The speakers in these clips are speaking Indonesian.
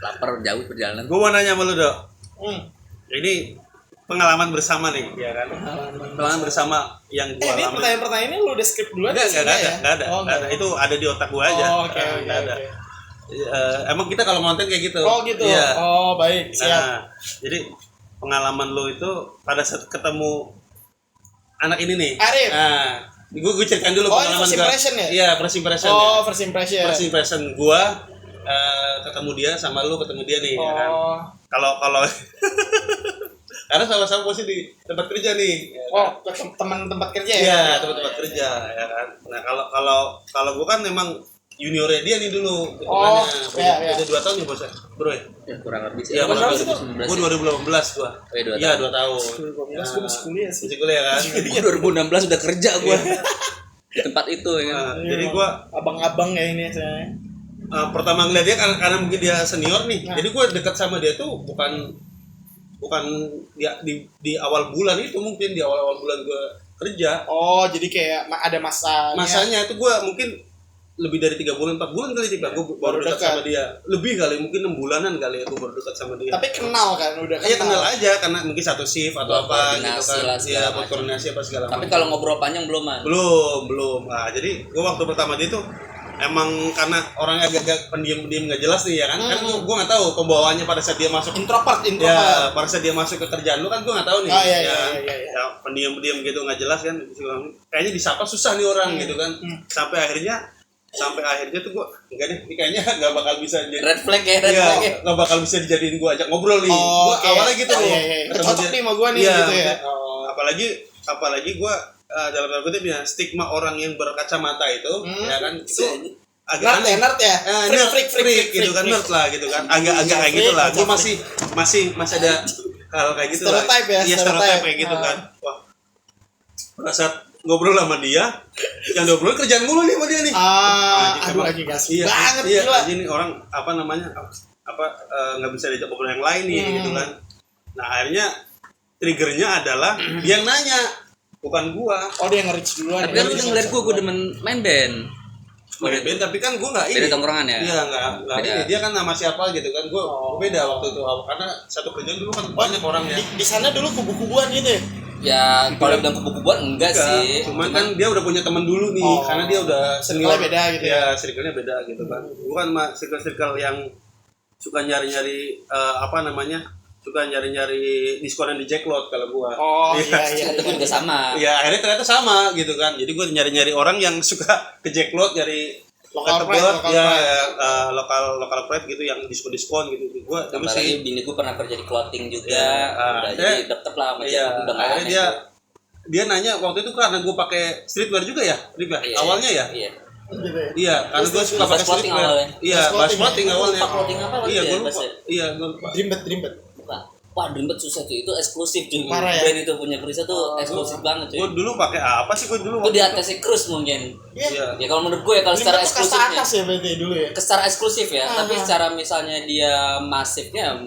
lapar jauh perjalanan. Gue mau nanya sama lu, Dok. Ini pengalaman bersama nih, ya kan? Pengalaman bersama yang gue Ini alami. pertanyaan-pertanyaan ini lu udah script duluan? Enggak ada. Oh, Nggak ada. Itu ada di otak gue aja. Oke. Nggak ada. Emang kita kalau konten kayak gitu. Oh gitu. Iya. Oh baik, siap. Nah, jadi pengalaman lo itu pada saat ketemu anak ini nih. Arif. Nah, gue ceritain dulu pengalaman first gue. impression ya? Iya, first impression. Oh, ya. first impression. First impression gue ketemu dia sama lu ketemu dia nih. Ya kan? Kalau karena sama-sama posisi di tempat kerja nih. Ya kan? Teman tempat kerja ya? Iya, tempat kerja ya kan. Nah, kalau gue kan memang juniornya dia nih dulu iya. Udah 2 tahun ya bos ya, bro ya? Ya kurang lebih sih. Iya, Kurang lebih. lebih 2019. Gue 2018 gua. Iya, 2 tahun. 2012 gue masih kuliah sih. Masih kuliah kan? Gua 2016 udah kerja gua. Di tempat itu ya kan. Nah, jadi gua abang-abang ya ini saya. Pertama ngeliat dia karena mungkin dia senior nih. Jadi gua dekat sama dia tuh bukan dia di awal bulan itu, mungkin di awal bulan gua kerja. Oh, jadi kayak ada Masanya itu gua mungkin lebih dari 3 bulan, 4 bulan kali tiba gue baru dekat sama dia. Lebih kali, mungkin 6 bulanan kali aku baru dekat sama dia. Tapi kenal kan, udah kenal. Iya, kenal aja karena mungkin satu shift atau apa gitu kan. Iya, buat koordinasi apa segala macam. Tapi kalau ngobrol panjang belum, Man? Belum. Nah, jadi gue waktu pertama dia tuh emang karena orangnya agak pendiam nggak jelas nih ya kan. Kan gue nggak tahu pembawaannya pada saat dia masuk. Introvert. Ya, pada saat dia masuk ke kerjaan lu kan gue nggak tahu nih. Iya. Ya, pendiam gitu nggak jelas kan. Kayaknya disapa susah nih orang gitu kan. Sampai akhirnya tuh gue enggak deh, ini kayaknya nggak bakal bisa jadi red flag ya. Nggak bakal bisa dijadiin gue ajak ngobrol nih. Gue awalnya gitu loh. Cocok nih sama gue nih gitu ya. Apalagi gue dalam tanda kutip ya, stigma orang yang berkacamata itu ya kan itu agak aneh. Nerd ya. Freak gitu kan, nerd lah gitu kan. Agak kayak gitu lah. Gue masih ada hal kayak gitu lah. Stereotype ya. Iya, stereotype kayak gitu kan. Wah. Pada saat ngobrol sama dia, yang ngobrol kerjaan mulu nih sama dia nih. Aduh lagi gasih banget iya, gila. Ini orang nggak bisa diajak ngobrol yang lain nih gitu kan. Nah, akhirnya triggernya adalah dia yang nanya, bukan gua. Oh, dia yang nge-reach duluan. Tapi kan lu udah ngeliat gua demen main band. Main band, tapi kan gua nggak ini. Beda tongkrongan ya? Iya, nggak ini. Dia kan nama siapa gitu kan. Gua beda waktu itu karena satu kerjaan dulu kan banyak orang ya. Di sana dulu kubu-kubuan gitu ya? Ya kalau bilang kubu-kubuan enggak sih. Cuman kan dia udah punya teman dulu nih, karena dia udah senior. Beda gitu ya. Circle-nya beda gitu kan. Bukan circle yang suka nyari-nyari suka nyari-nyari diskonan di Jacklot kalau gua. Iya. Itu juga sama. Iya, akhirnya ternyata sama gitu kan. Jadi gua nyari-nyari orang yang suka ke Jacklot, nyari lokal pride gitu yang diskon gitu. Gua dulu sih bini gua pernah kerja di clothing juga. Jadi deket lah sama dia. Udah enggak aneh. Dia nanya waktu itu karena gua pakai streetwear juga ya, awalnya ya. Iya, karena gue suka pakai streetwear. Iya, bas clothing awalnya. Iya, gue lupa. Drimbet. Wah, Dreambird susah tuh, itu eksklusif cuy. Parah ya? Band itu punya Krisa tuh eksklusif banget cuy. Gue dulu pakai apa sih gue dulu? Itu di atasnya Cruise mungkin. Iya. Ya kalau menurut gue ya kalau secara eksklusifnya. Atas ya berarti dulu ya. Secara eksklusif ya, tapi secara misalnya dia masifnya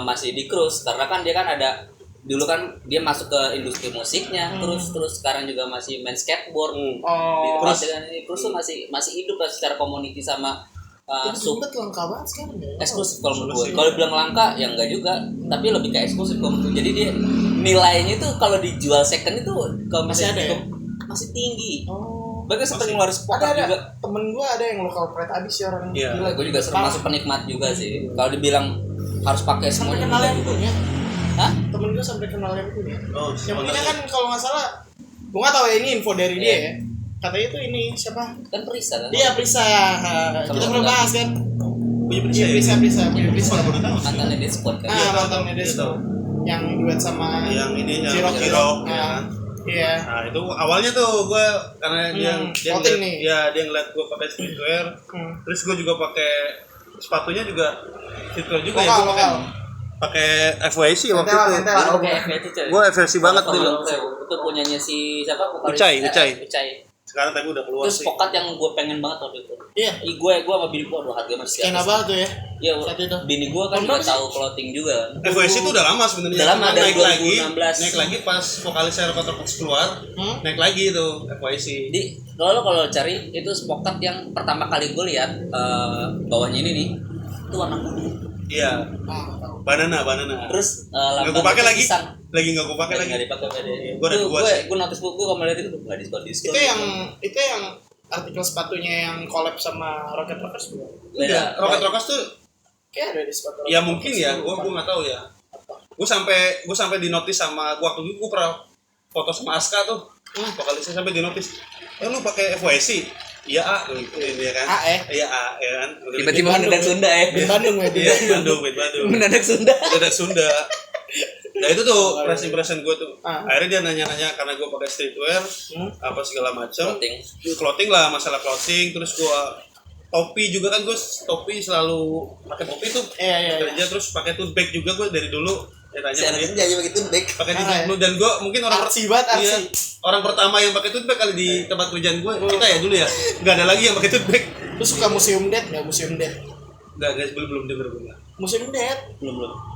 masih di Cruise karena kan dia kan ada dulu kan dia masuk ke industri musiknya, terus sekarang juga masih main skateboard. Cruise tuh masih hidup lah secara community sama Drimbet langka banget sekarang ya. Eksklusif kalau menurut gue. Kalau bilang langka ya enggak juga, tapi lebih kayak eksklusif kalau menurut gue. Jadi dia nilainya itu kalau dijual second itu kalau masih ada ya? Masih tinggi. Bahkan sampai ngeluarin spot juga. Temen gue ada yang lokal pride abis ya orang. Gila, gue juga termasuk penikmat juga sih. Kalau dibilang harus pakai semuanya kenal yang punya. Hah? Temen gue sampai kenal yang punya. Yang punya kan kalau nggak salah, gue nggak tahu ya ini info dari dia ya. Katanya itu ini siapa? Kan Prisa kan? Iya Prisa. Kita pernah bahas kan. Punya Prisa. Mantannya Deadspot kan? Mantannya Deadspot. Yang duet sama yang ini Hero. Iya. Nah itu awalnya tuh gue karena dia ngeliat gue pakai streetwear, terus gue juga pakai sepatunya juga streetwear juga ya. Gue pakai FYC waktu itu. Gue FYC banget dulu. Itu punyanya si siapa? Ucai. Sekarang tapi udah keluar sih. Terus pokat yang gue pengen banget waktu itu. Iya. Gue sama bini gue harga masih. Skena banget tuh ya. Iya. Bini gue kan juga tahu clothing juga. FYC itu udah lama sebenarnya. Udah lama dari 2016. Naik lagi pas vokalis Air Kotorbox keluar. Naik lagi itu FYC. Jadi kalau cari itu pokat yang pertama kali gue lihat bawahnya ini nih. itu warna kuning. Iya. Banana. Terus Nggak gue pakai lagi. Lagi nggak gue pakai lagi. Nggak dipakai pada. Gue notice gue kalau lihat itu nggak diskon. Itu yang artikel sepatunya yang collab sama Rocket Rockers bukan? Beda. Rocket Rockers tuh kayak ada di sepatu. Ya mungkin ya, gue nggak tahu ya. Gue sampai di notice sama waktu itu gue pernah foto sama Aska tuh. Vokalisnya sampai di notice. Lu pakai FYC? Iya gitu ya kan. Iya ya kan. Tiba-tiba mendadak Sunda ya. Di Bandung ya. Bandung. Mendadak Sunda. Nah itu tuh first impression gue tuh. Akhirnya dia nanya-nanya karena gue pakai streetwear, apa segala macam. Clothing lah, masalah clothing. Terus gue topi juga kan, gue topi selalu pakai topi tuh. Kerja terus pakai tote bag juga gue dari dulu. Tanya dia pakai tote bag. Pakai tote bag dan gue mungkin orang pertama yang pakai tote bag kali di tempat kerjaan gue. Kita ya dulu ya. Nggak ada lagi yang pakai tote bag. Lu suka Museum Dead nggak? Museum Dead? Nggak guys, belum denger belum. Museum Dead? Belum.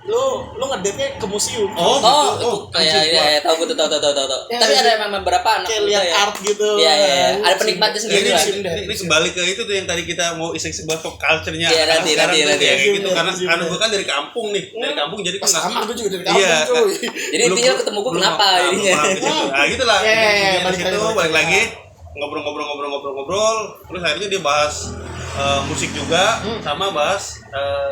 Lu ngedate-nya ke museum. Itu kayak tahu. Tapi ada memang beberapa anak kayak lihat art gitu. Iya. Ada penikmatnya sendiri lah. Ini kembali ke itu tuh yang tadi kita mau iseng sebuah pop culture-nya. Iya, nanti. Gitu karena gue kan dari kampung nih. Dari kampung jadi kan sama gue juga dari kampung cuy. Jadi intinya ketemu gue kenapa jadinya. Nah, gitulah. Balik lagi ngobrol. Terus akhirnya dia bahas musik juga sama bahas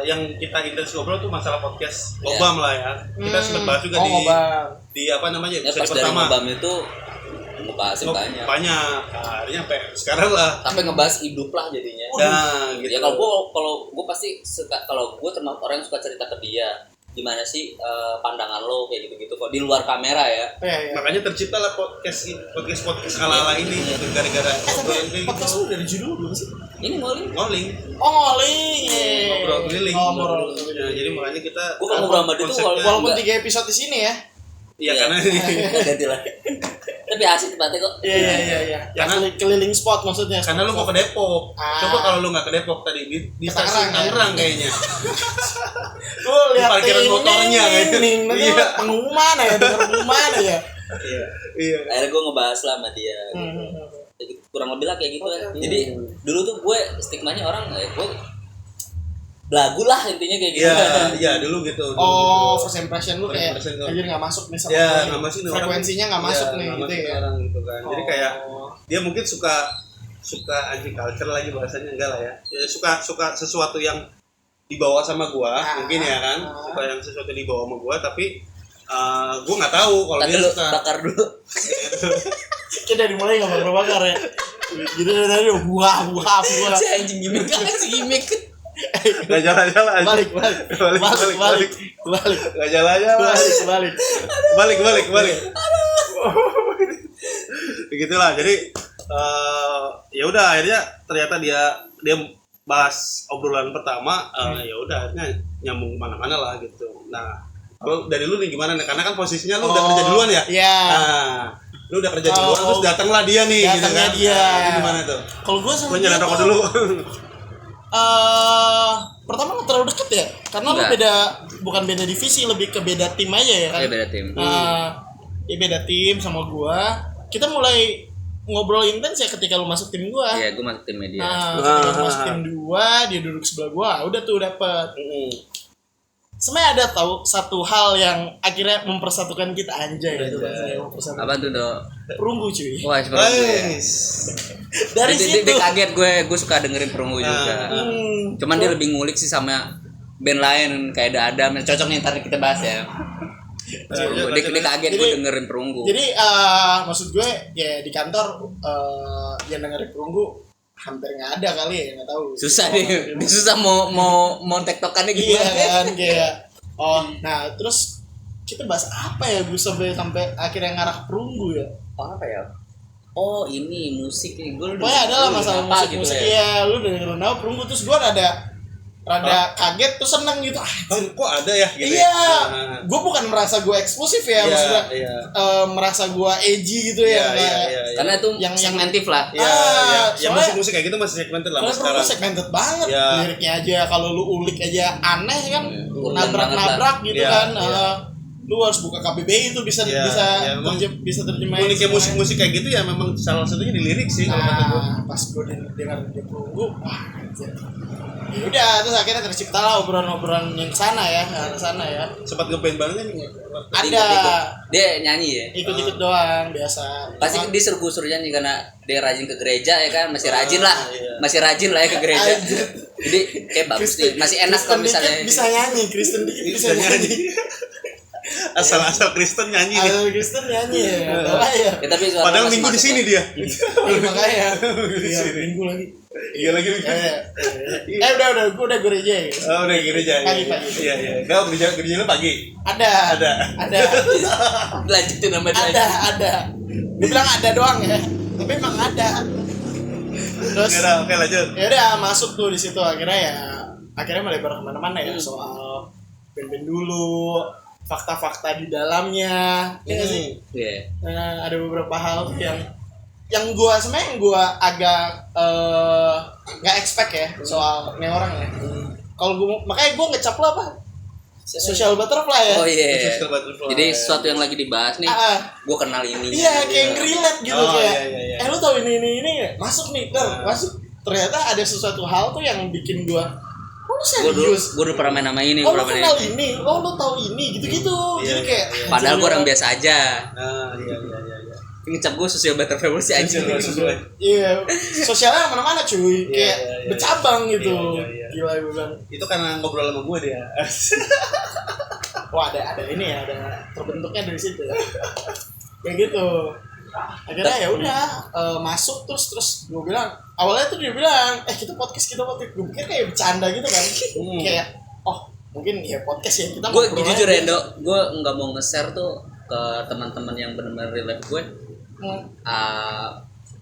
yang kita intens ngobrol tuh masalah podcast Ngobam lah ya. Kita sempat bahas juga di apa namanya episode pertama. Ngobam itu ngebahas banyak. Akhirnya sampai sekarang lah. Sampai ngebahas hidup lah jadinya. Nah, gitu. Ya kalau gue pasti suka, kalau gue termasuk orang yang suka cerita ke dia. Gimana sih pandangan lo kayak gitu-gitu kok di luar kamera ya. Makanya tercipta lah podcast ala-ala ini gara-gara podcast lu dari judul belum sih? Ini ngoling. Ngobrol keliling. Ya, jadi makanya kita gua ngobrol sama dia tuh walaupun 3 episode di sini ya. Iya karena ganti lah. Tapi asik tempatnya kok. Iya. Yang keliling spot maksudnya. Karena lu mau ke Depok. Coba kalau lu nggak ke Depok tadi di stasiun Tangerang kayaknya. Lu lihat parkiran motornya kayaknya. Iya. Pengumuman ya, pengumuman ya. Iya. Akhirnya gue ngebahas lah sama dia. Kurang lebih lah kayak gitu kan. Jadi dulu tuh gue stigmanya orang gue belagu lah intinya kayak gitu. Iya dulu gitu. First impression lu kayak anjir nggak masuk nih sama nggak masuk nih. Frekuensinya nggak masuk nih gitu ya. Orang gitu kan. Jadi kayak dia mungkin suka anti culture lagi bahasanya enggak lah ya. Suka sesuatu yang dibawa sama gua mungkin ya kan. Suka yang sesuatu dibawa sama gua tapi gua nggak tahu kalau dia suka. Bakar dulu. Kita dari mulai nggak bakar ya. Gitu dari buah. Si anjing gimmick. Gak jalan-jalan aja. Balik. Gak jalan-jalan. Balik. Begitulah. Jadi ya udah akhirnya ternyata dia bahas obrolan pertama ya udah akhirnya nyambung kemana-mana lah gitu. Nah kalau dari lu nih gimana nih? Karena kan posisinya lu udah kerja duluan ya. Iya. Nah, lu udah kerja duluan terus datanglah dia nih. Datangnya gitu kan. dia. Nah, gimana tuh? Kalau gue sama dia nyalain rokok dulu. Pertama nggak terlalu deket ya, karena lu bukan beda divisi, lebih ke beda tim aja ya kan. Iya beda tim. Ya beda tim sama gua. Kita mulai ngobrol intens ya ketika lu masuk tim gua. Iya, gua masuk tim media. Ketika lu masuk tim 2, dia duduk sebelah gua, udah tuh dapet. Sebenarnya ada tahu satu hal yang akhirnya mempersatukan kita anjay gitu kan. Apa tuh, Dok? Perunggu cuy. Wah, perunggu. Dari situ dia kaget gue suka dengerin perunggu juga. Cuman dia lebih ngulik sih sama band lain kayak ada cocok nih ntar kita bahas ya. Dia kaget gue dengerin perunggu. Jadi maksud gue ya di kantor yang dengerin perunggu hampir nggak ada kali ya, nggak tahu. Susah nih, susah mau tektokannya gitu. Iya kan kayak nah terus kita bahas apa ya gue sampai akhirnya ngarah ke perunggu ya. Apa ya? Ini musik nih, gue pokoknya ada lah masalah musik gitu ya. Lu dengerin apa perunggu terus gue rada kaget tuh seneng gitu. Kok ada ya gitu. Iya. Gue bukan merasa gue eksklusif ya, maksudnya merasa gue edgy gitu ya. Karena itu yang segmentif lah. Ya musik kayak gitu masih segmented lah sekarang. Karena segmented banget. Liriknya aja kalau lu ulik aja aneh kan, nabrak gitu kan. Lu harus buka KBBI itu bisa terjemahin. Uniknya musik kayak gitu ya memang salah satunya di lirik sih. Pas gue dengar dia perunggu, Ya udah, terus akhirnya tercipta lah obrolan-obrolan yang sana ya, ke sana ya. Sempat ngeband banget nih. Ada. Dia nyanyi ya. Ikut-ikut doang biasa. Pasti dia suruh nyanyi karena dia rajin ke gereja ya kan, masih rajin lah. Masih rajin lah ya ke gereja. Jadi kayak bagus nih, masih enak kalau misalnya bisa nyanyi, Kristen dikit bisa nyanyi. Asal Kristen nyanyi nih. Asal Kristen nyanyi ya. Ya, tapi padahal minggu di sini dia. Makanya. Iya, minggu lagi. Iya lagi. Udah, gue udah gereja ya. Oh, udah gereja. Pagi. Iya. Kau gereja lu pagi? Ada. Lanjutin sama dia. Ada. Gue bilang ada doang ya. Tapi emang ada. Terus Oke, lanjut. Ya udah masuk tuh di situ akhirnya melebar kemana-mana ya soal band-band dulu, fakta-fakta di dalamnya, ya nggak sih? Iya. Ada beberapa hal yang gua agak nggak expect ya soal ini orang ya. Kalau makanya gua ngecap lo apa? Social butterfly ya. Oh iya. Social butterfly. Jadi sesuatu yang lagi dibahas nih, gue kenal ini. Iya, kayak relate gitu kayak. Iya. Lu tahu ini masuk nih, masuk. Ternyata ada sesuatu hal tuh yang bikin gua serius. Gue udah pernah main nama ini. Lu kenal ini, lu tahu ini, gitu-gitu. Jadi kayak. Padahal gue orang biasa aja. Iya. Ngecap gue social butterfly sih anjing. Iya, sosialnya mana-mana cuy, kayak bercabang gitu. Iya. Gila gue bilang. Itu karena ngobrol sama gue dia. Wah ada ini ya, ada terbentuknya dari situ. Kayak gitu. Akhirnya ya udah masuk terus gue bilang awalnya tuh dia bilang kita podcast gue pikir kayak bercanda gitu kan. Kayak mungkin ya podcast ya kita. Gue jujur ya Dok, gue nggak mau nge-share tuh ke teman-teman yang benar-benar real life gue.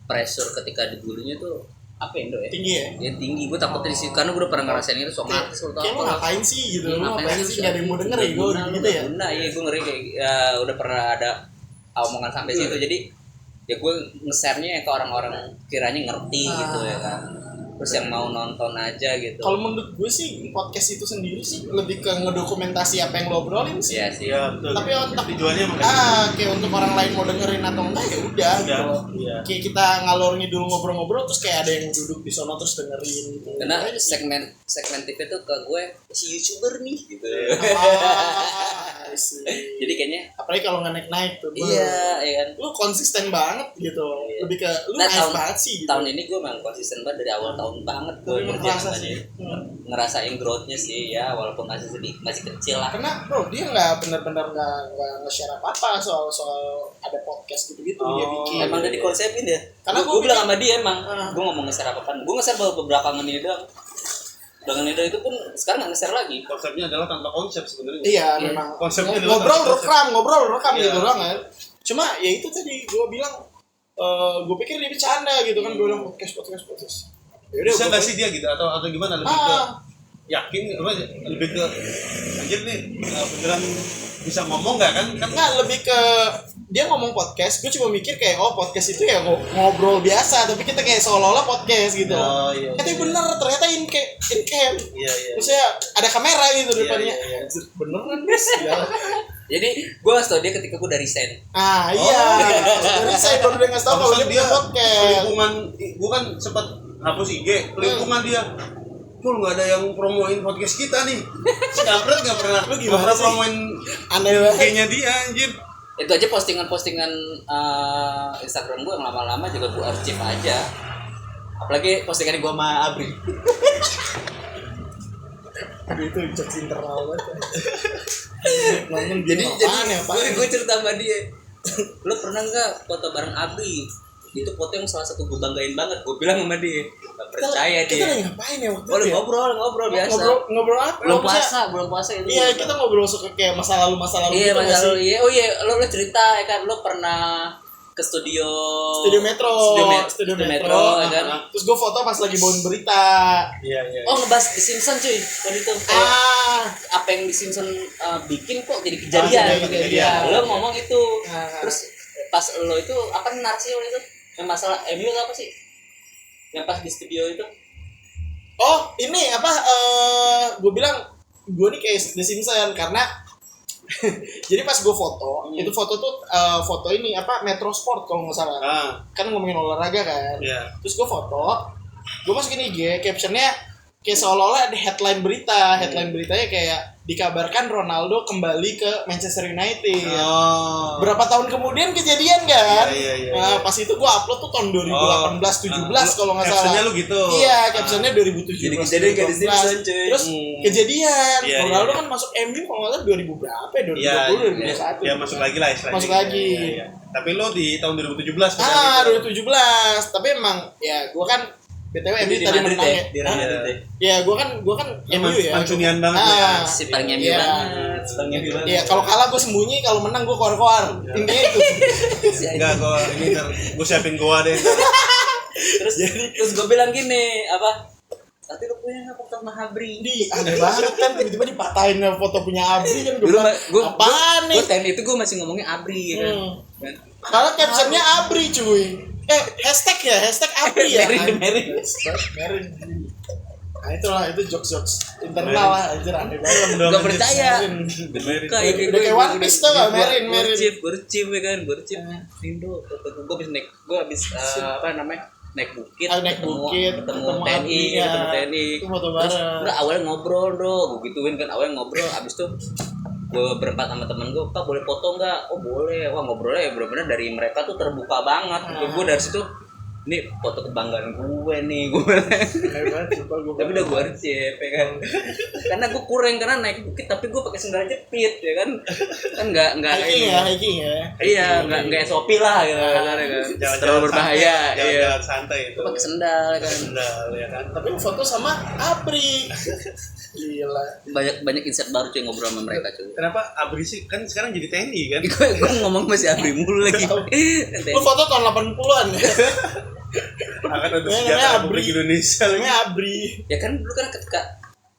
Pressure ketika dibullynya tuh apa ya Dok ya? Tinggi ya? Ya tinggi, gue takutnya sih karena gue udah pernah ngerasain itu sok artis atau kayak lu ngapain sih gitu, lu ngapain sih nggak ada yang mau denger ya gue gitu ya? Iya gue ngeri kayak udah pernah ada omongan sampai situ jadi ya gue nge-share-nya ke orang-orang kiranya ngerti gitu ya kan. Terus yang mau nonton aja gitu. Kalau menurut gue sih podcast itu sendiri sih lebih ke ngedokumentasi apa yang lo obrolin sih. Iya sih. Ya, betul. Tapi tujuannya makanya. Kayak untuk orang lain mau dengerin atau enggak ya udah gitu. Iya. Kayak kita ngalor ngidul ngobrol-ngobrol terus kayak ada yang duduk di sono terus dengerin gitu. Karena segmentif itu ke gue si YouTuber nih gitu. Jadi kayaknya apalagi kalau nggak naik tuh. Iya, iya kan. Lu konsisten banget gitu. Iya. Lebih ke lu nice banget sih gitu. Tahun ini gue memang konsisten banget dari awal tahun banget gue ngerasain growth-nya sih ya walaupun masih kecil lah. Karena bro dia nggak benar-benar nggak nge-share apa soal ada podcast gitu-gitu dia bikin. Emang udah dikonsepin ya. Karena gue bilang sama dia emang gue ngomong nge-share apa-apaan. Gue nge-share beberapa menit doang. Dengan itu pun sekarang nggak nge-share lagi. Konsepnya adalah tanpa konsep sebenarnya. Iya, memang. Konsepnya ngobrol rekam gitu doang kan. Cuma ya itu tadi gue bilang gue pikir dia bercanda gitu kan, gue bilang podcast. Yaudah, bisa nggak sih dia gitu atau gimana lebih ke yakin apa lebih ke anjir nih beneran bisa ngomong nggak kan nggak lebih ke dia ngomong podcast, gue cuma mikir kayak podcast itu ya ngobrol biasa tapi kita kayak seolah-olah podcast gitu. Iya. Tapi bener ternyata in cam. Iya. Maksudnya ada kamera gitu depannya. Iya. Bener kan guys. Jadi gue ngasih tau dia ketika gue udah resign. Iya. Dari saya baru dia ngasih tau kalau dia punya podcast. Lingkungan, gue kan sempat hapus IG. Lingkungan dia, tuh nggak ada yang promoin podcast kita nih. Kampret nggak pernah. Lu gimana sih? Promoin IG-nya dia, anjir. Itu aja postingan Instagram gue yang lama-lama juga gue archive aja. Apalagi postingan gue sama Abri. Itu jokes internal banget. Jadi gue cerita sama dia. Lo pernah nggak foto bareng Abri? Itu foto yang salah satu gue banggain banget. Gue bilang sama dia, nggak percaya dia. Kita lagi ngapain ya waktu itu? Ngobrol biasa. Ngobrol apa? Belum puasa itu. Iya, kita ngobrol suka kayak masa lalu. Iya, masa lalu. Iya. Oh iya, lo cerita ya kan lo pernah ke studio Metro ya kan. Terus gue foto pas lagi bawain berita. Iya. Oh, ngebahas The Simpsons cuy. Waktu itu apa yang The Simpsons bikin kok jadi kejadian. Lo ngomong itu. Terus pas lo itu apa narasi lo itu? Yang masalah MU apa sih? Yang pas di studio itu? Oh, ini apa? Gue bilang gue nih kayak The Simpsons karena jadi pas gue foto, itu foto tuh foto ini apa Metro Sport kalau nggak salah. Kan ngomongin olahraga kan. Yeah. Terus gue foto, gue masukin IG, captionnya kayak seolah-olah ada headline berita. Headline beritanya kayak dikabarkan Ronaldo kembali ke Manchester United. Berapa tahun kemudian kejadian kan? Iya. Nah, pas itu gua upload tuh tahun 2018-17 kalau nggak salah. Captionnya lu gitu. Iya, captionnya 2017. Jadi kejadian kayak di Simpson, cuy. Terus kejadian. Iya, Ronaldo iya. kan masuk MU kalau nggak salah 2000 berapa ya? 2020, 2021. Ya masuk lagi lah istilahnya. Masuk lagi. Iya. Tapi lo di tahun 2017 2017. Tapi emang ya gua kan BTW MU Di tadi Madrid menang ya, ya. di Real Madrid ya. Ya gua kan MU ya. Mancunian banget ya. Si paling MU Iya. banget, si paling MU banget. Iya, kalau kalah gue sembunyi, kalau menang gue keluar-keluar. Intinya itu. Enggak, gue siapin gua deh. Terus gue bilang gini, apa? Tapi lu punya nggak foto sama Habri? Di aneh banget kan tiba-tiba dipatahin foto punya Abri kan gue Dulu bilang, apaan nih? Gue time itu gue masih ngomongnya Abri ya kan. Karena captionnya Abri cuy. Hashtag Abri ya. Merin. Merin. Nah itulah, itu jokes internal lah, anjir aneh banget. Gak percaya. Udah kayak One Piece tuh gak, Merin. Bercip ya kan, bercip. Indo, gue habis naik bukit, ketemu TNI. Itu foto Terus bareng. udah awalnya ngobrol bro, gue gituin kan, awalnya ngobrol, abis tuh gue berempat sama temen gue, Pak boleh foto nggak? Oh boleh. Wah ngobrolnya ya bener-bener dari mereka tuh terbuka banget. Gue dari situ, ini foto kebanggaan gue nih, tapi udah gue archive ya kan. Karena gue kurang, karena naik bukit tapi gue pakai sendal jepit ya kan nggak hiking ya. Iya, nggak SOP lah gitu kan. Terlalu berbahaya. Iya, Jalan santai itu. pakai sendal kan. Sendal ya kan. Tapi foto sama Abri. Gila. Banyak insight baru cuy ngobrol sama mereka cuy. Kenapa Abri sih kan sekarang jadi TNI kan? Gue ngomong masih Abri mulu lagi. Lu foto tahun 80-an ya? Akan ada Namanya sejarah Abri. Republik Indonesia lagi. Namanya Abri. Ya kan dulu kan ketika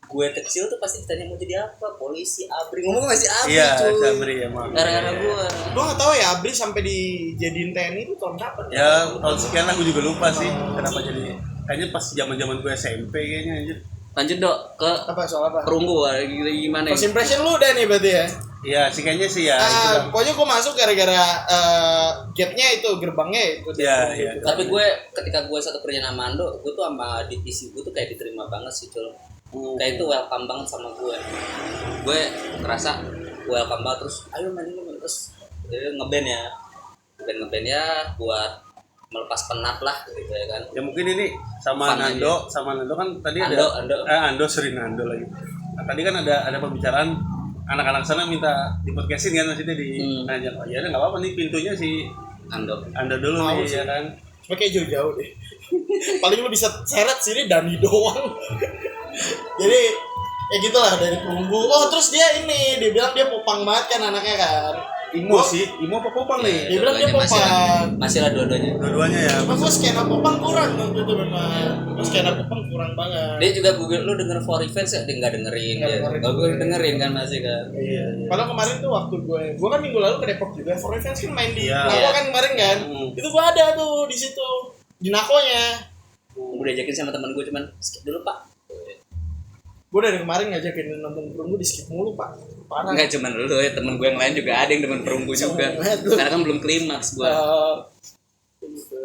gue kecil tuh pasti ditanya mau jadi apa, polisi, Abri, ngomong masih Abri Iya, cuy. si Abri emang. Gara-gara gue. Gua nggak tahu ya Abri sampai dijadiin TNI itu tahun kapan? Ya tahun sekian lah gue juga lupa sih kenapa jadi. Kayaknya pas zaman gue SMP kayaknya anjir. Lanjut dok ke Apa soal apa? perunggu gimana ya? First impression lu udah nih berarti ya? Iya sih kayaknya sih ya. Itu kan. Pokoknya gue masuk gara-gara gate-nya itu, gerbangnya itu. Iya. Tapi gue ketika gue satu kerjaan sama Ando, gue tuh sama divisi gue tuh kayak diterima banget sih cul. Kayak itu welcome banget sama gue. Gue ngerasa welcome banget, terus ayo main ini, terus ngeband ya buat melepas penat lah gitu ya kan. Ya mungkin ini sama Fun Nando kan tadi Ando sering Nando lagi. Nah, tadi kan ada pembicaraan anak-anak sana minta di podcastin kan maksudnya di ngajak. Oh ya nggak apa-apa nih, pintunya si Ando dulu Mau nih sih. ya kan. Cuma kayak jauh-jauh deh. Paling lu bisa seret sini Dani doang. Jadi ya gitulah dari perunggu. Oh terus dia bilang dia popang banget kan anaknya kan. Imo apa popang nih? Dia bilang dia popang. Masih lah dua-duanya. Dua-duanya ya. Cuma gue skena popang kurang waktu itu memang. Gue skena popang kurang banget. Dia juga Google lu denger For Revenge ya, dia nggak dengerin Nggak ya. dengerin. Kalau gue dengerin kan masih kan. Iya. Padahal kemarin tuh waktu gue kan minggu lalu ke Depok juga. For Revenge kan main di Iya. Nako kan kemarin kan. Itu gue ada tuh di situ di Nakonya. Gue diajakin sama teman gue, cuman skip dulu pak. Gue dari kemarin ngajakin nonton perunggu di skip mulu pak. Parah. Enggak cuman lu ya, temen gue yang lain juga ada yang demen perunggu juga. Karena kan belum klimaks gue.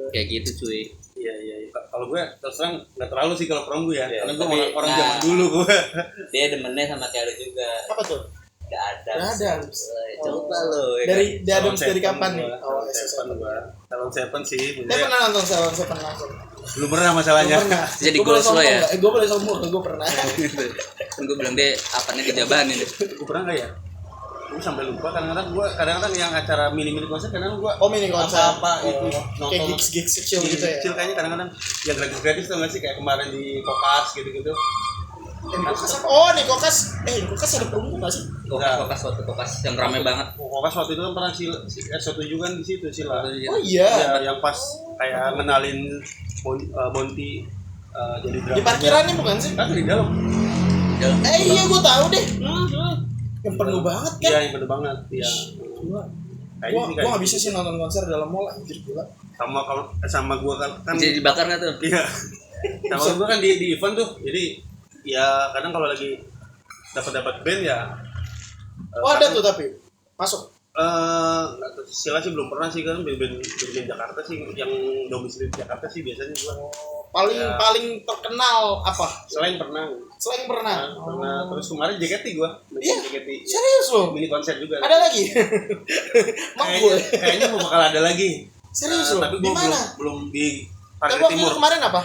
Kayak gitu cuy. Iya. Kalau gue terus terang nggak terlalu sih kalau perunggu ya. Karena gue Tapi, orang zaman dulu gue. Dia demennya sama Kelly juga. Apa tuh? Gak ada. Coba lo. Dari Adams dari kapan nih? Oh, Salon Seven sih. Saya pernah nonton Salon Seven langsung. Belum pernah masalahnya. Jadi Gua boleh goals lo sombong ya. nggak? Gue boleh sombong, gue pernah. Kan gue bilang dia apanya kejabanin deh. Gue pernah nggak ya? Gue sampai lupa. Kadang-kadang yang acara mini konser kadang gue Mini konser apa itu kayak gigs kecil gitu ya. kecil kayaknya kadang-kadang yang gratis tuh nggak sih, kayak kemarin di Kokas gitu. Nikokas apa? Nikokas. Nikokas ada perunggu nggak sih? Kokas yang rame banget. Kokas waktu itu kan pernah si S7 kan di situ sih lah. Oh iya. Ya, yang pas kayak ngenalin Bonti jadi drama. Di parkirannya bukan sih? Kan di dalam. Iya gue tahu deh. Yang penuh banget kan? Iya, yang penuh banget. Iya. Gue nggak bisa sih nonton konser dalam mall, anjir gila. Sama gue kan. Jadi dibakar nggak tuh? Iya. Sama gue kan di event tuh. Jadi ya kadang kalau lagi dapat band ya. Ada tuh tapi masuk. Nggak tahu, Sila sih belum pernah sih kan, band Jakarta sih yang domisili di Jakarta sih biasanya gua. Paling terkenal apa? Selain pernah. Pernah. Terus kemarin JKT gua. Iya. JKT. Serius lo? Mini konser juga. Ada lagi? Kayaknya mau bakal ada lagi. Serius lo? Tapi Di gua mana? belum di Tapi Parkir waktu Timur. itu kemarin apa?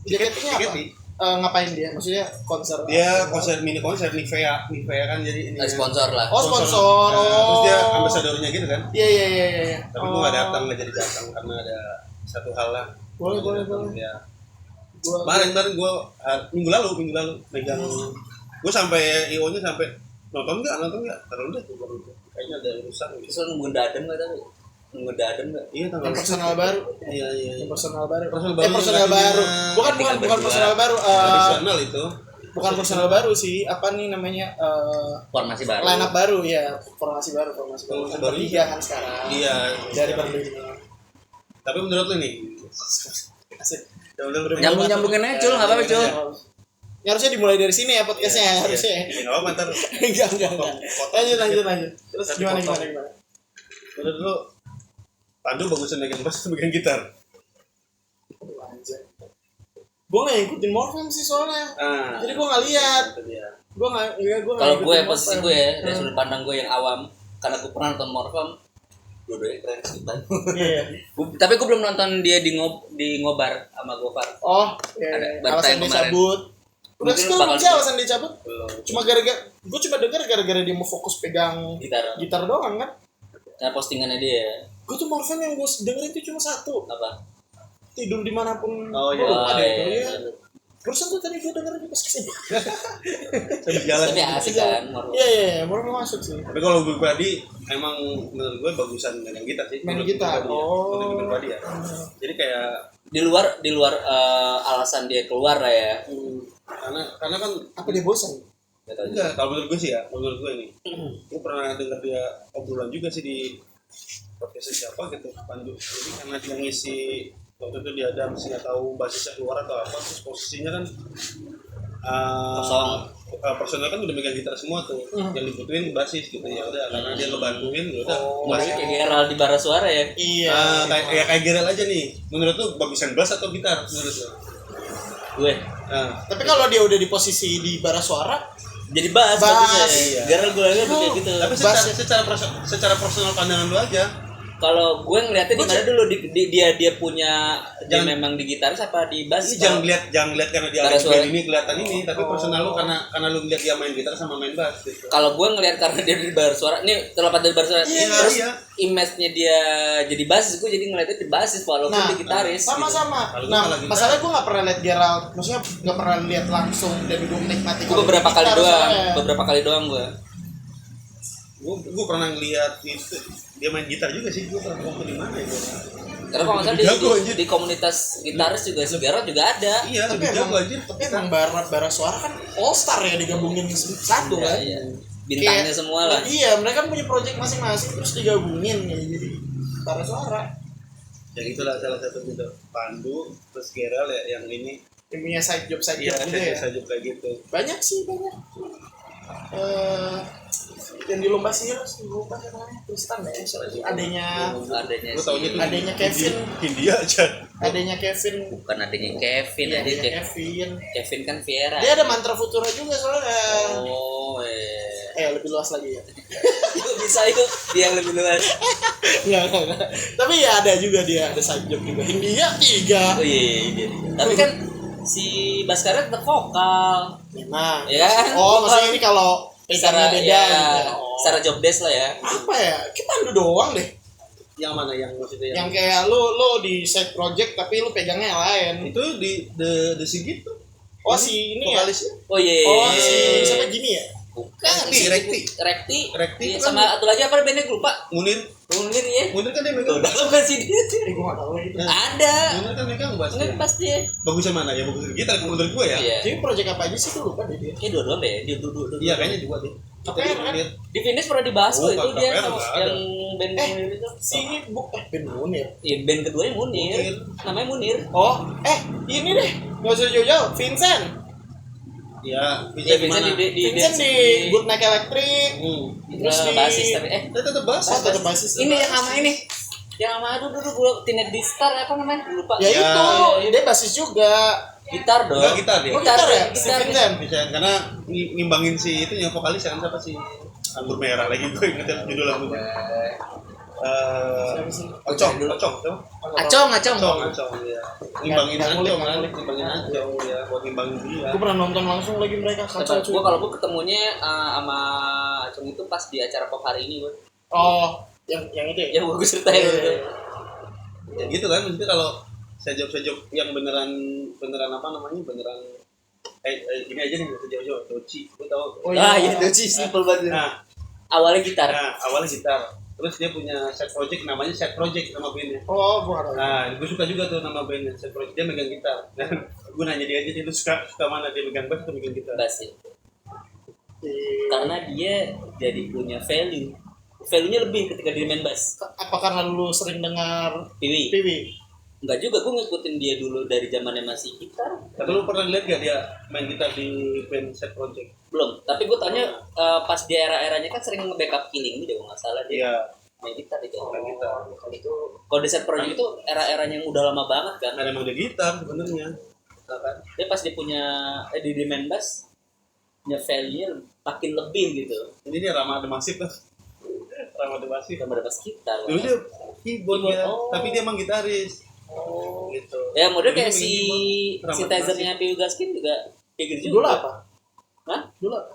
JKT-nya apa? JKT. Ngapain dia? Maksudnya konser? Dia konser mini konser Nivea kan jadi ini. Sponsor lah. Oh, sponsor. Terus dia ambasadornya gitu kan. Iya. Tapi gua nggak jadi datang karena ada satu hal lah. Boleh. Ya. Kemarin gua minggu lalu megang. Gua sampai IO-nya sampai nonton nggak? Terus udah kayaknya ada urusan. Terus lu nunggu Daden nggak tahu? Nunggu Daden nggak? Iya, tanggal Yang personal baru. Iya. Yang personal baru. Personal baru. Bukan personal baru. Tradisional itu. Bukan personal baru sih. Apa nih namanya? Formasi baru. Line up baru ya. Formasi baru. Formasi Kan baru bertiga kan sekarang. Iya. Dari berlima. Tapi menurut lu nih, Asik. Nyambung-nyambungin aja, Cul, enggak apa-apa, Cul. Ya, harusnya dimulai dari sini ya podcastnya harusnya. Enggak apa-apa ntar. Enggak. Lanjut. Terus gimana? Menurut lu Pandu bagusan megang bass atau megang gitar? Gue nggak ngikutin Morfem sih soalnya. Jadi gue nggak lihat. Gue nggak. Kalau gue posisi gue ya, dari sudut pandang gue yang awam, karena gue pernah nonton Morfem, dua-duanya keren sih Pan. Iya. Tapi gue belum nonton dia di Ngobar sama Gofar. Oh, Ada iya. Alasan dicabut. Udah Mungkin sekarang bakal sih alasan dicabut. Belum. Gue cuma dengar gara-gara dia mau fokus pegang Gitar doang kan. Nah, postingannya dia Gue tuh Morfem yang gue dengerin itu cuma satu. apa? Tidur dimanapun. Oh, iya. Gua lupa deh itu. Iya. Iya. Barusan tuh tadi gue dengerin di pas kesini. Sambil jalan. Tapi asik kan Morfem. Iya, Morfem masuk sih. Tapi kalau gue pribadi emang menurut gue bagusan megang gitar sih. Main Menurut gitar. pribadi ya. Oh. Menurut gue pribadi ya. Jadi kayak Di luar alasan dia keluar lah ya. karena kan Apa dia bosan? Gak tahu juga. enggak, kalau menurut gue sih ya, menurut gue nih. Gue pernah dengar dia obrolan juga sih di podcast siapa gitu, Pandu. Jadi karena dia ngisi waktu itu dia ada masih nggak tahu basisnya keluar atau apa, terus posisinya kan Kosong. personal kan udah megang gitar semua tuh, yang dibutuhin basis gitu ya udah, karena dia ngebantuin ya udah. Masih kayak Gerald di bara suara ya. Iya. Kayak Gerald aja nih. Menurut lu bagusan bass atau gitar menurut lu? Gue Tapi kalau dia udah di posisi di bara suara, jadi bass Bass, bagusnya. iya. Gerald gue lihat kayak gitu. Tapi secara personal pandangan lu aja. Kalau gue ngeliatnya di mana dulu dia punya dia memang di gitaris apa di bass? Ini jangan lihat karena dia Bara main suara. band ini kelihatan ini, tapi personal lu karena lu lihat dia main gitar sama main bass gitu. Kalau gue ngeliat karena dia di bar suara, ini terlepas dari bar suara, terus image-nya dia jadi basis, gue jadi ngeliatnya di basis walaupun di gitaris. sama-sama. Gitu. Nah, masalahnya gue nggak pernah lihat Gerald, maksudnya nggak pernah lihat langsung dan gue menikmati. Gue beberapa kali doang gue. Gue pernah ngeliat itu dia main gitar juga sih, gue pernah waktu di mana ya gue. Karena kalau nggak salah di komunitas gitaris juga si Gerald juga ada. Iya, lebih jago aja. Tapi emang bara suara kan all star ya, digabungin satu kan. Iya. Bintangnya semua lah. Iya, mereka kan punya project masing-masing terus digabungin ya jadi bara suara. Ya itulah salah satu gitu. Pandu terus Gerald ya yang ini. Yang punya side job Iya, gitu ya. side job kayak gitu. Banyak sih, banyak. Yang di lomba sihir lupa namanya Tristan ya, adanya Kevin, India aja. adanya Kevin, Bukan adanya Kevin ya, Kevin kan Viera. dia ada mantra futura juga soalnya. Oh, Lebih luas lagi ya. bisa itu dia yang lebih luas. Enggak. Tapi ya ada juga dia, ada side job juga. India 3. Oh iya. Tapi kan si Baskara tetap vokal. Memang. Ya kan? Oh, maksudnya ini kalau secara beda ya, gitu. secara job desk lah ya. Apa ya? Kita Pandu doang deh. Yang mana yang maksudnya Yang kayak lu di side project tapi lu pegangnya yang lain. itu di The Sigit tuh. Oh, si ini ya. vokalisnya. Oh iya. Oh, si siapa Jimmy ya? Bukan Rekti Iya, kan sama atau lagi apa bandnya gue lupa. Munir Ya. kan dia megang bass. Dalam kan sih dia. Gua enggak tahu itu. Ada. Munir kan megang bass. Enggak pas dia. Bagusnya mana ya? Bagus gitar menurut gue ya. Iya. Jadi project apa aja sih tuh lupa deh dia. Kayak dua-dua be, dia dua. Iya kayaknya juga deh. KPR kan? Di finish pernah dibahas Oh, itu dia KPR sama nggak ada. yang band Munir itu. Si ini Ben Munir. Iya, band keduanya Munir. Namanya Munir. Oh, ini deh. Enggak usah jauh-jauh, Vincent. Ya, Iya, Vincent Vincent gimana? Vincent di Good Night Electric. Terus di basis tapi Dia tetap bass. Oh, tetap basis. ini yang sama ini. Yang sama aduh dulu gue Teenage Star apa namanya? Lupa. Ya, Ya. itu, dia basis juga. Gitar dong. Enggak gitar dia. Oh, gitar ya? Si Gitar. Vincent. Bisa karena ngimbangin si itu yang vokalis kan siapa sih? Anggur merah lagi gue ingetin judul lagunya. Acong. Acong. Ya. Ngimbangin Yang ngulik, Acong kan, ngulik. ngimbangin Acong ya, buat ngimbangin dia. Gue pernah nonton langsung lagi mereka kacau cuy. Gue kalau gue ketemunya sama Acong itu pas di acara pop hari ini gue. Oh, yang itu ya? Yang gue ceritain Iya, itu. iya, iya. Ya gitu kan, maksudnya kalau sejauh yang beneran apa namanya beneran ini aja nih sejauh Doci, gue tahu. Oh, iya. Itu sih simple banget. Nah, Awalnya gitar. awalnya gitar. Terus dia punya set project namanya set project nama bandnya. Oh, gue harus. Nah, gue suka juga tuh nama bandnya set project. Dia megang gitar. Dan gue nanya dia aja, lu suka mana dia megang bass atau megang gitar? Bass ya. Karena dia jadi punya value. Value-nya lebih ketika dia main bass. Apa karena lu sering dengar Piwi. Piwi? Enggak juga, gue ngikutin dia dulu dari zamannya masih gitar. Tapi lu pernah lihat gak dia main gitar di band set project? Belum, tapi gue tanya pas di era-eranya kan sering nge-backup Killing Me, kalau nggak salah dia Iya, main gitar itu. main gitar. Kalau di set project itu era-eranya yang udah lama banget kan. Nah, emang dia gitar sebenarnya. Nah, kan? Dia pas dia punya di main bass, punya value-nya makin lebih gitu. Ini dia Rama Demasif tuh. Rama Demasif. Sama bass gitar. Dulu dia keyboard ya, Oh. tapi dia emang gitaris. Oh, Gitu. Ya model Dulu kayak dia si megang keyboard, Rama synthesizer-nya Piu Gaskin juga kayak gitu dulu juga. apa? Hah? Dulu apa?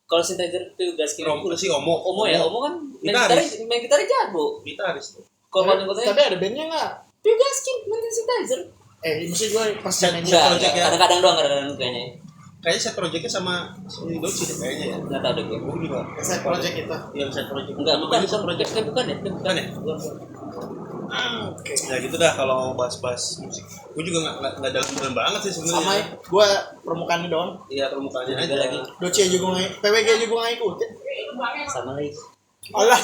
Kalau synthesizer Piu Gaskin Si Omo. Omo ya, Omo kan Gitaris. main gitarnya jago. Gitaris tuh. Kalau Tapi katanya ada bandnya nggak? Piu Gaskin main synthesizer. Mesti gue pas Set main Enggak, project ya. kadang-kadang doang, kadang-kadang kayaknya. Kayaknya set projectnya sama si Doci deh kayaknya ya. Enggak tahu deh gue. Gue juga. side project itu. Yang set project. Enggak, bukan set project. bukan ya. Bukan ya? Oke. Ya gitu dah kalau bahas-bahas musik. Gue juga nggak dalam banget sih Sama sebenarnya. gue permukaannya doang. Iya permukaannya Ada aja. lagi. Doci aja gue nggak, PWG aja gue nggak ikutin. Sama lagi. Alah.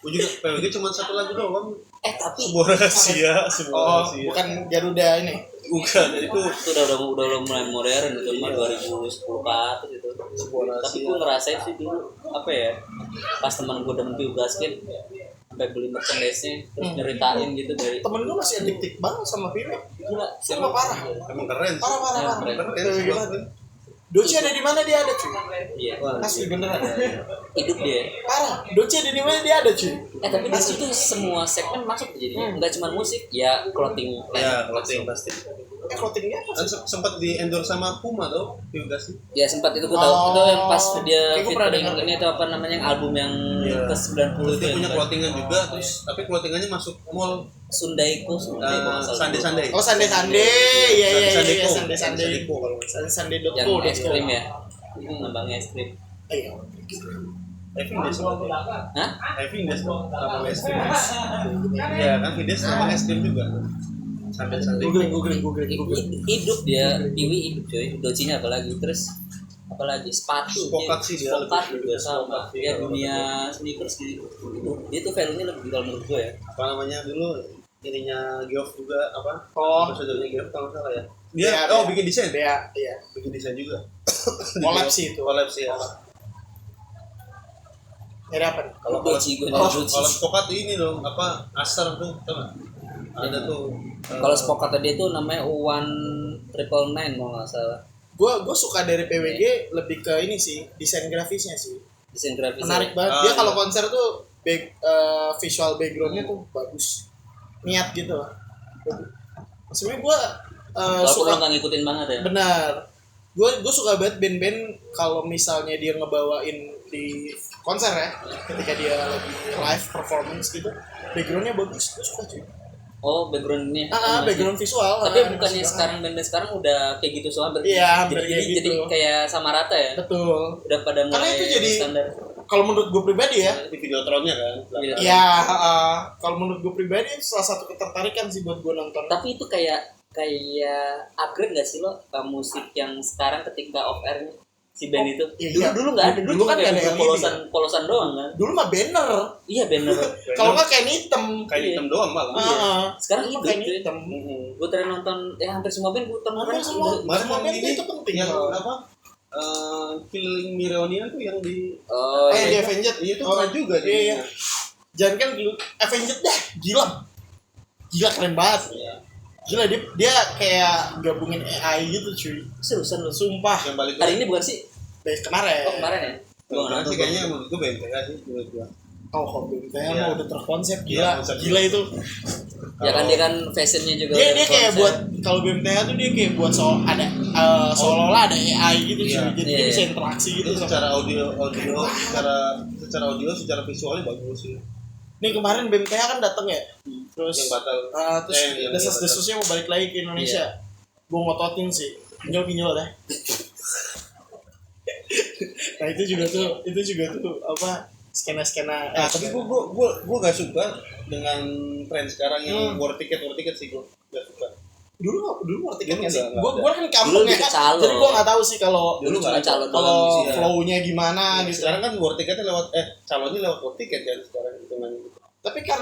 Gue juga PWG cuma satu lagu doang. Tapi Sebuah rahasia, sebuah Oh, rahasia. bukan Garuda ini. Bukan, itu itu udah mulai modern itu mah 2010 ke atas itu. sebuah Tapi rahasia. gue ngerasain sih dulu apa ya, pas teman gue demen Piu Gaskin sampai beli merchandise-nya terus nyeritain gitu dari Temen gue masih adiktif banget sama Piwi. gila Sama parah. Emang keren sih. Parah. keren. Keren sih, keren. Doci ada di mana dia ada cuy. iya Asli beneran. hidup dia. Parah. Doci ada di mana dia ada cuy. Tapi di situ semua segmen masuk jadinya, nggak cuma musik ya, clothing Ya, clothing pasti. Clothingnya apa Kan sih? sempat di endorse sama Puma tuh, juga sih. ya sempat itu gue tahu Oh. itu yang pas dia Kayak gua pernah featuring dengar. ini itu apa namanya yang album yang Iya. ke 90 Terus itu dia yang punya kan? clothingan juga, terus tapi clothingannya masuk mall Sundaiko Sunday. Oh, Sunday. Iya. Sandeko. Sunday. Sandeko kalau nggak salah. Sunday.co. yang es krim ya, itu ngembangnya es krim. Iya. Having Days. Hah? Having Days tuh nama es krim. Iya kan, Having Days nama es krim juga. Sunday. Googling. Hidup dia, Piwi hidup coy, Docinya apalagi, terus apalagi sepatu, Spokat sih dia Spokat lebih juga ke sama, Spokat, ya iya. dunia sneakers gitu, dia tuh value-nya lebih kalau menurut gue ya. Apa namanya dulu ininya Geoff juga apa? Oh. Ambassador-nya Geoff kalau nggak salah ya. Iya, Dia iya. bikin desain. Dia, iya. Bikin desain juga. Collab sih itu. Collab sih ya. Dari apa nih? Kalau Doci gue Kalau Doci. kalau Spokat ini dong apa Acer tuh, tau nggak? Ada tuh. Kalau Spokat tadi itu namanya 1999 kalau nggak salah, Gue suka dari PWG lebih ke ini sih, desain grafisnya sih. desain grafis. Menarik banget. Ah, Dia kalau iya. konser tuh visual backgroundnya tuh bagus. Niat gitu lah. Sebenarnya gue Walaupun suka lo nggak ngikutin banget ya. benar. Gue suka banget band-band kalau misalnya dia ngebawain di konser ya, ketika dia lagi live performance gitu, backgroundnya bagus. Gue suka cuy. Oh backgroundnya. Background visual. Tapi animasi bukannya banget. sekarang band-band sekarang udah kayak gitu semua berarti. Iya, hampir jadi, kayak jadi gitu. kayak sama rata ya. Betul. Udah pada Karena mulai itu jadi standar. kalau menurut gue pribadi ya, Di Videotronnya kan. Iya. ya kalau menurut gue pribadi itu salah satu ketertarikan sih buat gue nonton. Tapi itu kayak upgrade gak sih lo musik yang sekarang ketika off airnya? si band itu. Iya. Dulu nggak ada. Dulu kan kayak ada yang polosan doang kan. Dulu mah banner. Iya banner. Kalau nggak kain hitam. Kayak hitam doang malah. Sekarang Dulu hidup kain cuy. hitam. Gue tadi nonton hampir semua band gue Hampir semua band itu penting. Yang apa? Killing Me Reunion tuh yang di di Avenged. Iya itu keren juga dia. Jangan kan Avenged dah, gila keren banget. Gila dia kayak gabungin AI gitu cuy. Seriusan lu sumpah. Yang balik hari ini bukan sih? Kemarin. Oh kemarin ya? Gua sih kayaknya menurut gua BMTH sih menurut gua. Oh BMTH mah udah terkonsep gila itu. Ya kan dia kan fashionnya juga. Dia kayak buat kalau BMTH tuh dia kayak buat seolah-olah ada AI gitu cuy. Jadi dia bisa interaksi gitu. Secara audio, secara visualnya bagus sih. Nih kemarin BMTH kan datang ya, terus yang batal. Terus desas-desusnya mau balik lagi ke Indonesia. Gue ngototin sih, pinjol dah. Nah itu juga tuh apa skena-skena. Tapi gue gak suka dengan tren sekarang yang war ticket sih gue gak suka. Dulu war ticket nggak sih? Gue kan kampung ya, jadi gue nggak tahu sih kalau dulu nggak calo kalau flow-nya gimana gitu. Sekarang kan war ticketnya lewat calonnya lewat war ticket kan sekarang hitungan gitu. Tapi kan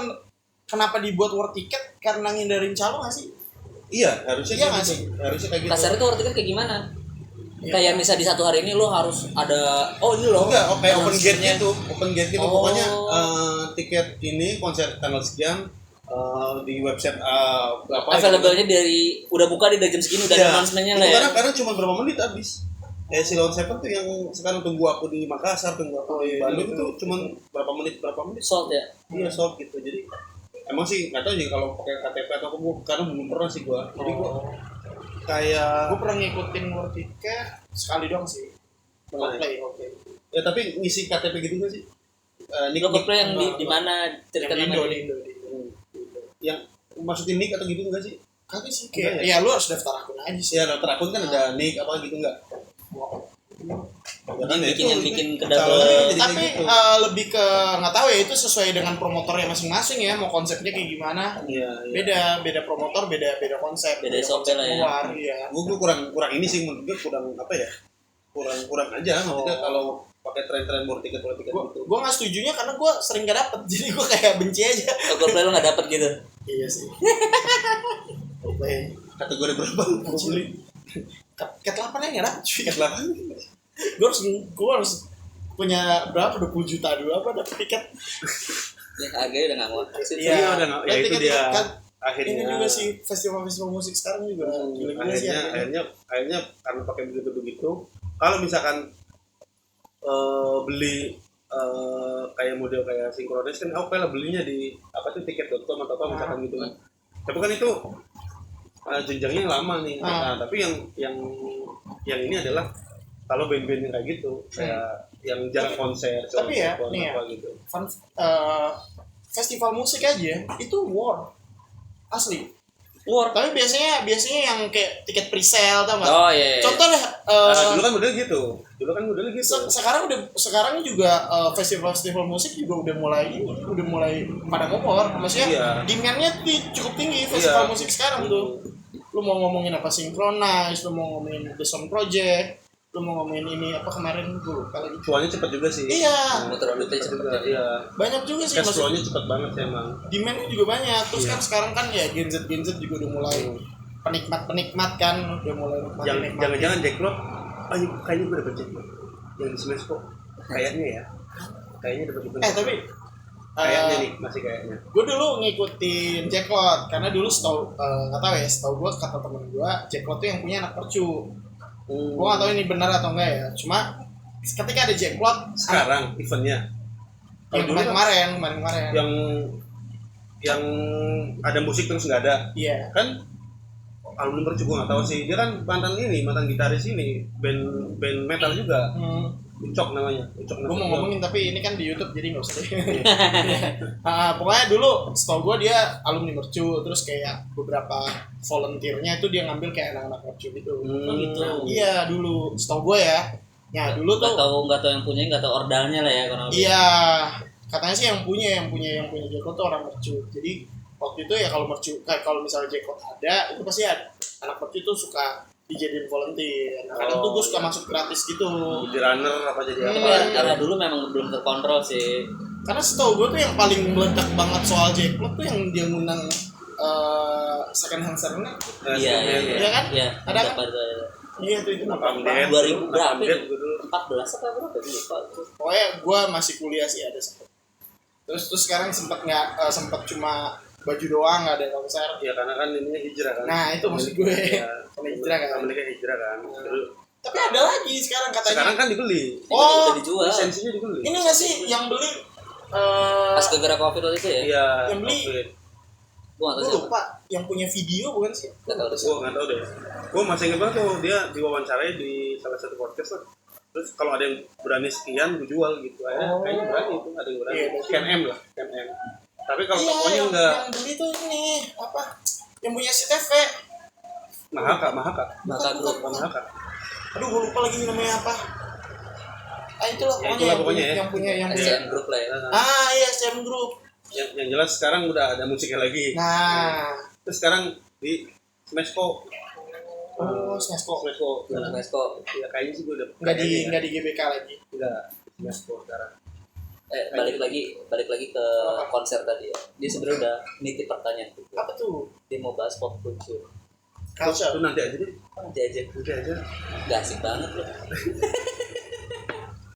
kenapa dibuat war ticket? Karena ngindarin calo nggak sih? Iya harusnya nggak sih? Harusnya kayak gitu. Kasarnya tuh war ticket kayak gimana? Kayak misal di satu hari ini lo harus ada ini loh. Enggak, kayak open gate gitu. Pokoknya tiket ini konser tanggal sekian di website apa available-nya dari udah buka di jam segini udah ada announcement-nya lah ya. Karena cuma berapa menit habis. Si Lawn Seven tuh yang sekarang tunggu aku di Makassar, tunggu aku di Bandung itu cuma berapa menit. Sold ya. Iya, sold gitu. Jadi emang sih enggak tahu sih kalau pakai KTP atau apa, karena belum pernah sih gua. Jadi gua kayak gue pernah ngikutin war ticket sekali doang sih. Oke. Ya tapi ngisi KTP gitu enggak sih? Coldplay yang di mana cerita Indo. Yang maksudin nick atau gitu enggak sih? Kagak sih kayak ya lu harus daftar akun aja sih. Ya daftar akun kan ada nick apa gitu enggak? Bikin ke double. Tapi lebih ke nggak tahu ya, itu sesuai dengan promotornya masing-masing ya, mau konsepnya kayak gimana. Iya. Beda promotor, beda konsep, beda SOP lah ya. Iya. Gue kurang ini sih, menurut gue kurang apa ya? Kurang aja maksudnya kalau pakai tren-tren war ticket gitu. Gue nggak setujunya karena gue sering gak dapet, jadi gue kayak benci aja. Coldplay lo nggak dapet gitu? Iya sih. Kategori berapa? Ket 8 aja nggak dapet. Ket 8. Gue harus punya berapa 20 juta dulu apa dapet tiket. Ya harganya udah nggak mau. Iya udah nggak. Ya itu dia. Kan, akhirnya ini juga sih festival musik sekarang juga. Akhirnya karena pakai begitu. Kalau misalkan beli kayak model kayak sinkronis kan, aku kayak belinya di apa tuh tiket.com atau apa misalkan gitu kan. Tapi kan itu jenjangnya lama nih. Nah, tapi yang ini adalah kalau band-band yang kayak gitu, kayak yang jarang konser, tapi ya, nih apa gitu. Festival musik aja itu war asli. War. Tapi biasanya yang kayak tiket pre-sale tau nggak? Oh iya. Contoh deh. Dulu kan modelnya gitu. Sekarang juga festival musik juga udah mulai pada ngomor. Maksudnya demand-nya cukup tinggi festival musik sekarang tuh. Lu mau ngomongin apa Synchronize, lu mau ngomongin The Sound Project, lu mau ngomongin ini apa kemarin gue lupa lagi. Cuannya cepet juga sih. Iya. Muter auditnya cepet juga. Iya. Banyak juga sih. Cashflow-nya cepet banget sih emang. Demand-nya juga banyak. Terus kan sekarang kan ya Gen Z juga udah mulai penikmat kan, udah mulai nikmat. Jangan-jangan Jackpot. Kayaknya gue dapet Jackpot. Yang di Smash kok. Kayaknya ya. Kayaknya dapet Jackpot. Tapi kayaknya nih, masih kayaknya. Gue dulu ngikutin Jackpot karena dulu setahu gue kata temen gue Jackpot tuh yang punya anak percu. Gue gak tau ini benar atau enggak ya. Cuma ketika ada Jackpot sekarang eventnya yang kemarin yang ada musik terus nggak ada. Iya. Kan alumni percu gue nggak tahu sih. Dia kan mantan gitaris ini band metal juga. Ucok namanya. Gue mau ngomongin tapi ini kan di YouTube jadi nggak usah. Pokoknya dulu setahu gue dia alumni mercu, terus kayak beberapa volunteernya itu dia ngambil kayak anak-anak mercu gitu. Gitu. Iya dulu setahu gue ya. Ya dulu tuh. Nggak tahu yang punya, nggak tahu ordalnya lah ya kalau. Iya. Katanya sih yang punya Jackpot tuh orang mercu. Jadi waktu itu ya kalau misalnya Jackpot ada itu pasti ada. Anak mercu tuh suka dijadiin volunteer. Kadang tuh gue suka masuk gratis gitu. Jadi runner apa jadi apa? Karena dulu memang belum terkontrol sih. Karena setahu gue tuh yang paling meledak banget soal jackpot tuh yang dia ngundang second hand serena. Iya kan? Iya. Ada kan? Iya tuh itu 2000 berapa? 14 apa berapa lupa. Pokoknya gue masih kuliah sih ada sempet. Terus sekarang sempat cuma baju doang, nggak ada konser. Ya karena kan ini hijrah kan. Nah itu maksud gue. Karena hijrah kan. Amerika hijrah kan. Tapi ada lagi sekarang katanya. Sekarang kan dibeli. Oh, dijual. Lisensinya dibeli. Ini nggak sih yang beli? Pas gara Covid waktu itu ya? Iya. Yang beli. Gue lupa. Yang punya video bukan sih? Gue nggak tahu deh. Gue masih ingat banget tuh dia diwawancarai di salah satu podcast lah. Terus kalau ada yang berani sekian gue jual gitu. Kayaknya berani itu, ada yang berani. Ken M lah, Ken M. Tapi kalau tokonya enggak. Yang beli tuh ini apa? Yang punya si TV. Mahaka. Aduh, gue lupa lagi namanya apa. Itulah pokoknya yang punya SCM Group lah ya. Iya, SCM Group. Yang jelas sekarang udah ada musiknya lagi. Nah, terus sekarang di Smashco. Smashco. Ya kayaknya sih gue udah nggak di GBK lagi. Enggak, Smashco sekarang. Balik lagi ke konser tadi ya. Dia sebenarnya udah nitip pertanyaan gitu. Apa tuh? Dia mau bahas pop culture. Culture. Itu nanti aja deh. Nanti aja. Nanti aja. Gak asik banget loh.